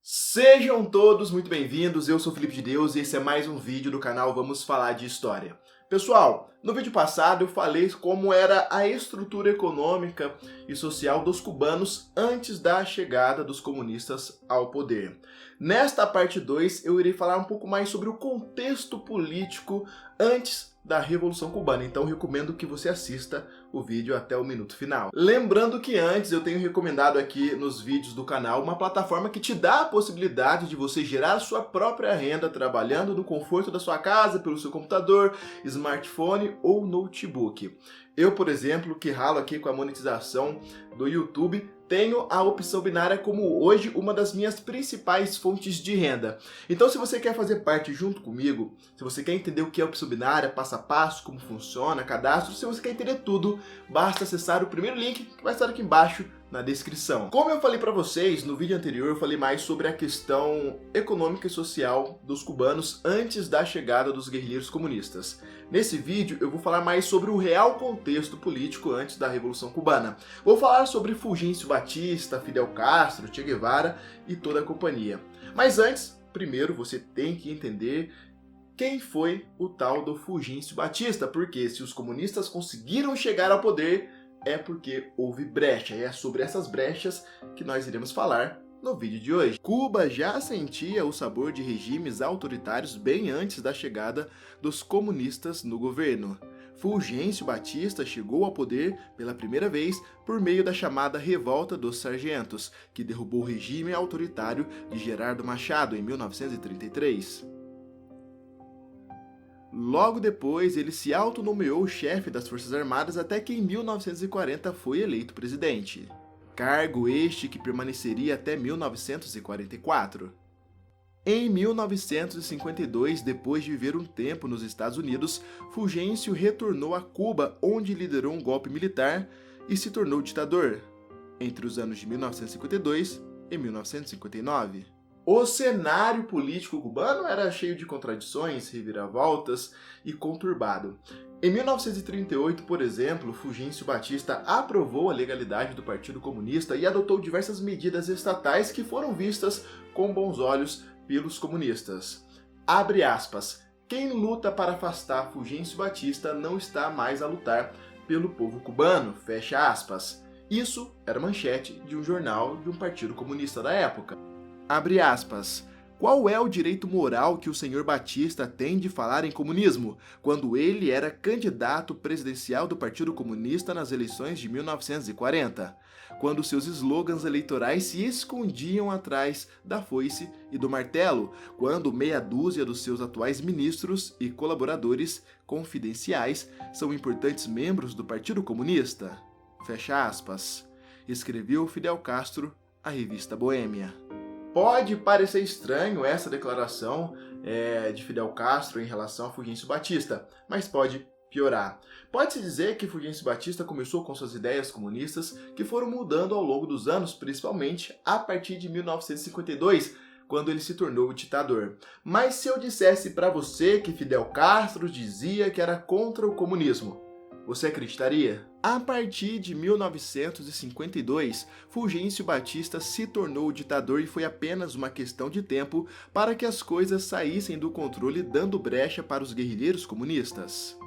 Sejam todos muito bem-vindos, eu sou Felipe de Deus e esse é mais um vídeo do canal Vamos Falar de História. Pessoal, no vídeo passado eu falei como era a estrutura econômica e social dos cubanos antes da chegada dos comunistas ao poder. Nesta parte 2 eu irei falar um pouco mais sobre o contexto político antes da Revolução Cubana, então recomendo que você assista o vídeo até o minuto final. Lembrando que antes eu tenho recomendado aqui nos vídeos do canal uma plataforma que te dá a possibilidade de você gerar sua própria renda trabalhando no conforto da sua casa, pelo seu computador, smartphone ou notebook. Eu, por exemplo, que ralo aqui com a monetização do YouTube, tenho a opção binária como hoje uma das minhas principais fontes de renda. Então, se você quer fazer parte junto comigo, se você quer entender o que é opção binária, passo a passo, como funciona, cadastro, se você quer entender tudo, basta acessar o primeiro link que vai estar aqui embaixo na descrição. Como eu falei para vocês no vídeo anterior, eu falei mais sobre a questão econômica e social dos cubanos antes da chegada dos guerrilheiros comunistas. Nesse vídeo eu vou falar mais sobre o real contexto político antes da Revolução Cubana. Vou falar sobre Fulgêncio Batista, Fidel Castro, Che Guevara e toda a companhia. Mas antes, primeiro você tem que entender quem foi o tal do Fulgêncio Batista, porque se os comunistas conseguiram chegar ao poder, é porque houve brecha, e é sobre essas brechas que nós iremos falar no vídeo de hoje. Cuba já sentia o sabor de regimes autoritários bem antes da chegada dos comunistas no governo. Fulgêncio Batista chegou ao poder pela primeira vez por meio da chamada Revolta dos Sargentos, que derrubou o regime autoritário de Gerardo Machado em 1933. Logo depois, ele se autonomeou chefe das Forças Armadas até que em 1940 foi eleito presidente. Cargo este que permaneceria até 1944. Em 1952, depois de viver um tempo nos Estados Unidos, Fulgêncio retornou a Cuba, onde liderou um golpe militar e se tornou ditador, entre os anos de 1952 e 1959. O cenário político cubano era cheio de contradições, reviravoltas e conturbado. Em 1938, por exemplo, Fulgêncio Batista aprovou a legalidade do Partido Comunista e adotou diversas medidas estatais que foram vistas com bons olhos pelos comunistas. Abre aspas, quem luta para afastar Fulgêncio Batista não está mais a lutar pelo povo cubano, fecha aspas. Isso era manchete de um jornal de um partido comunista da época. Abre aspas. Qual é o direito moral que o senhor Batista tem de falar em comunismo, quando ele era candidato presidencial do Partido Comunista nas eleições de 1940? Quando seus slogans eleitorais se escondiam atrás da foice e do martelo, quando meia dúzia dos seus atuais ministros e colaboradores confidenciais são importantes membros do Partido Comunista? Fecha aspas. Escreveu Fidel Castro à revista Boêmia. Pode parecer estranho essa declaração de Fidel Castro em relação a Fulgêncio Batista, mas pode piorar. Pode-se dizer que Fulgêncio Batista começou com suas ideias comunistas que foram mudando ao longo dos anos, principalmente a partir de 1952, quando ele se tornou ditador. Mas se eu dissesse para você que Fidel Castro dizia que era contra o comunismo, você acreditaria? A partir de 1952, Fulgêncio Batista se tornou ditador e foi apenas uma questão de tempo para que as coisas saíssem do controle, dando brecha para os guerrilheiros comunistas.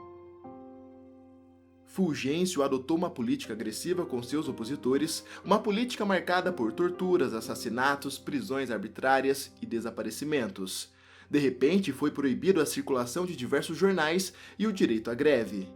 Fulgêncio adotou uma política agressiva com seus opositores, uma política marcada por torturas, assassinatos, prisões arbitrárias e desaparecimentos. De repente, foi proibido a circulação de diversos jornais e o direito à greve.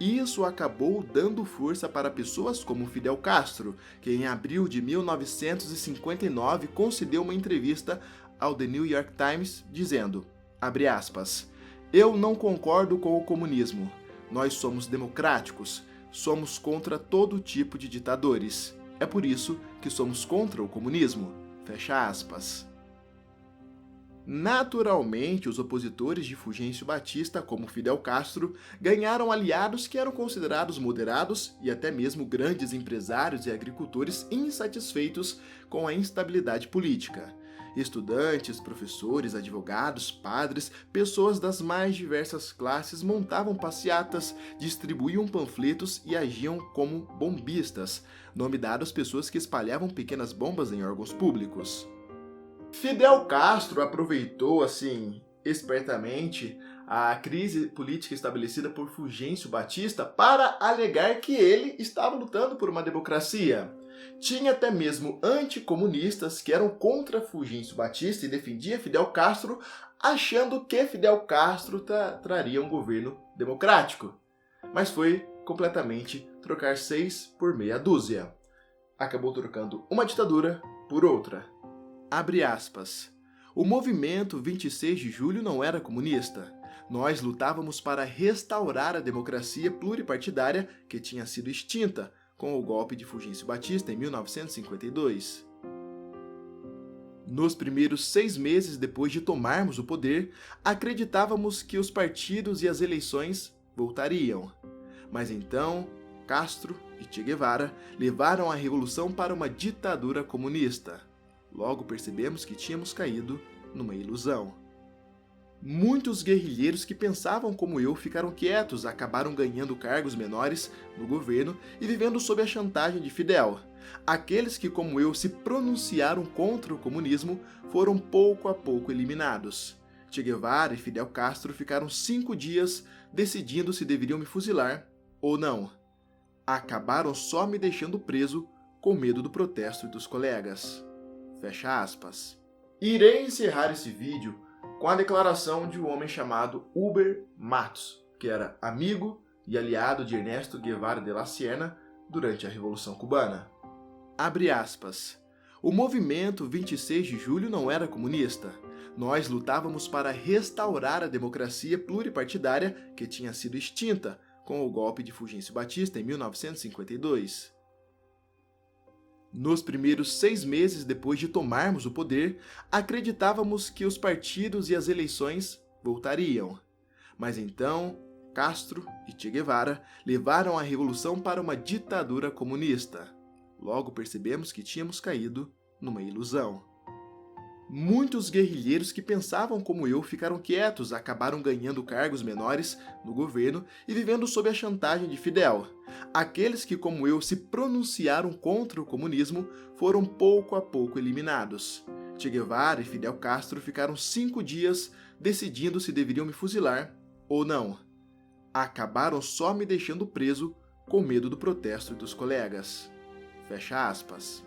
Isso acabou dando força para pessoas como Fidel Castro, que em abril de 1959 concedeu uma entrevista ao The New York Times dizendo, abre aspas, eu não concordo com o comunismo. Nós somos democráticos, somos contra todo tipo de ditadores. É por isso que somos contra o comunismo. Fecha aspas. Naturalmente, os opositores de Fulgêncio Batista, como Fidel Castro, ganharam aliados que eram considerados moderados e até mesmo grandes empresários e agricultores insatisfeitos com a instabilidade política. Estudantes, professores, advogados, padres, pessoas das mais diversas classes montavam passeatas, distribuíam panfletos e agiam como bombistas, nome dado às pessoas que espalhavam pequenas bombas em órgãos públicos. Fidel Castro aproveitou, espertamente, a crise política estabelecida por Fulgêncio Batista para alegar que ele estava lutando por uma democracia. Tinha até mesmo anticomunistas que eram contra Fulgêncio Batista e defendia Fidel Castro, achando que Fidel Castro traria um governo democrático. Mas foi completamente trocar 6 por meia dúzia. Acabou trocando uma ditadura por outra. Abre aspas. O movimento 26 de julho não era comunista. Nós lutávamos para restaurar a democracia pluripartidária que tinha sido extinta com o golpe de Fulgêncio Batista em 1952. Nos primeiros 6 meses depois de tomarmos o poder, acreditávamos que os partidos e as eleições voltariam. Mas então, Castro e Che Guevara levaram a revolução para uma ditadura comunista. Logo percebemos que tínhamos caído numa ilusão. Muitos guerrilheiros que pensavam como eu ficaram quietos, acabaram ganhando cargos menores no governo e vivendo sob a chantagem de Fidel. Aqueles que, como eu, se pronunciaram contra o comunismo foram pouco a pouco eliminados. Che Guevara e Fidel Castro ficaram 5 dias decidindo se deveriam me fuzilar ou não. Acabaram só me deixando preso com medo do protesto dos colegas. Fecha aspas. Irei encerrar esse vídeo com a declaração de um homem chamado Huber Matos, que era amigo e aliado de Ernesto Guevara de la Serna durante a Revolução Cubana. Abre aspas. O movimento 26 de julho não era comunista. Nós lutávamos para restaurar a democracia pluripartidária que tinha sido extinta com o golpe de Fulgêncio Batista em 1952. Nos primeiros 6 meses depois de tomarmos o poder, acreditávamos que os partidos e as eleições voltariam. Mas então, Castro e Che Guevara levaram a revolução para uma ditadura comunista. Logo percebemos que tínhamos caído numa ilusão. Muitos guerrilheiros que pensavam como eu ficaram quietos, acabaram ganhando cargos menores no governo e vivendo sob a chantagem de Fidel. Aqueles que, como eu, se pronunciaram contra o comunismo foram pouco a pouco eliminados. Che Guevara e Fidel Castro ficaram 5 dias decidindo se deveriam me fuzilar ou não. Acabaram só me deixando preso com medo do protesto dos colegas. Fecha aspas.